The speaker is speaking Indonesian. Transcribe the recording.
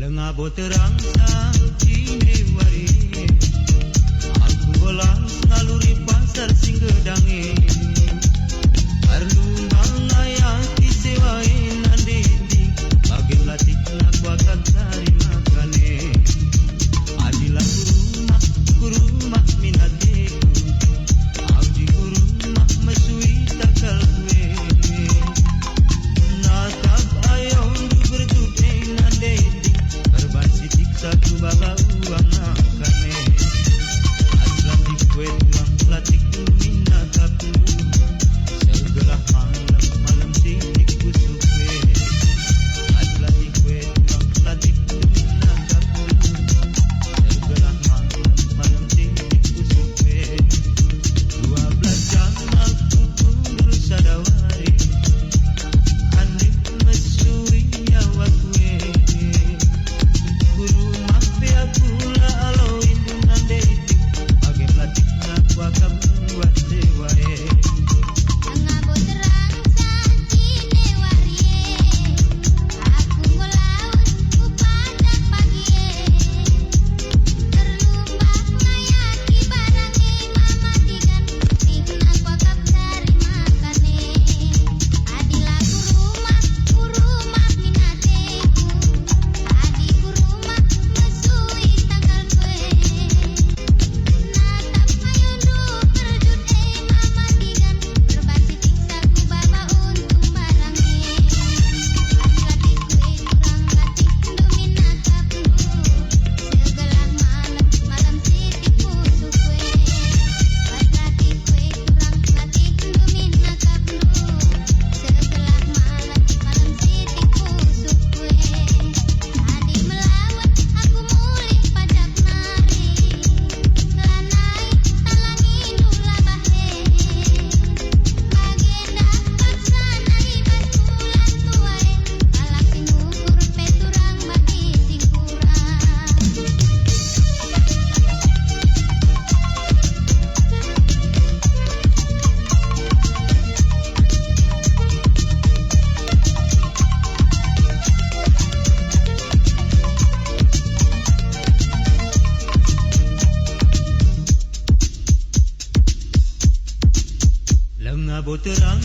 Lengabo terang sang cinewari, aku bolang naluri pasar singgedange. Arlu mangayaki sewain andindi, bagen latik nakwakan sari makane. Adilah kurumah minateku, abdi kurumah mesui takal kue. Natap ayong du bertudeng andindi, berban sitik satu baba uang nakane. Aslatik kue tuang latik minatapu, segelah malam sitik kusuk kue. Aslatik kue tuang latik minatapu, segelah malam sitik kusuk kue. 12 jam aku tunggu sadawari, andik mesui nyawa kue. Guru mape aku la alo indu nande itu, bagai latik aku akan buat sewae. Lengabo terang sang cinewari, aku melaut ku pada pagi. Terlumbah ngayaki barange mamatikan, tihna kuakap dari makane. Adilah kurumah minateku, adi kurumah mesui takal kue. Natap ayundu berjude mamatikan, berban sitik saku baba untung barange. Adilah kue kurang latik duminataplu, segelah malam sitik kusuk kue. Adilah kue kurang latik duminataplu, segelah malam sitik kusuk kue. Adi melawat aku mulih pajak nari, lanai talangi nula bahe. Bagenda paksa nai batulan tuae, alak sing ukur peturang bagi sing kurang. Lengabo terang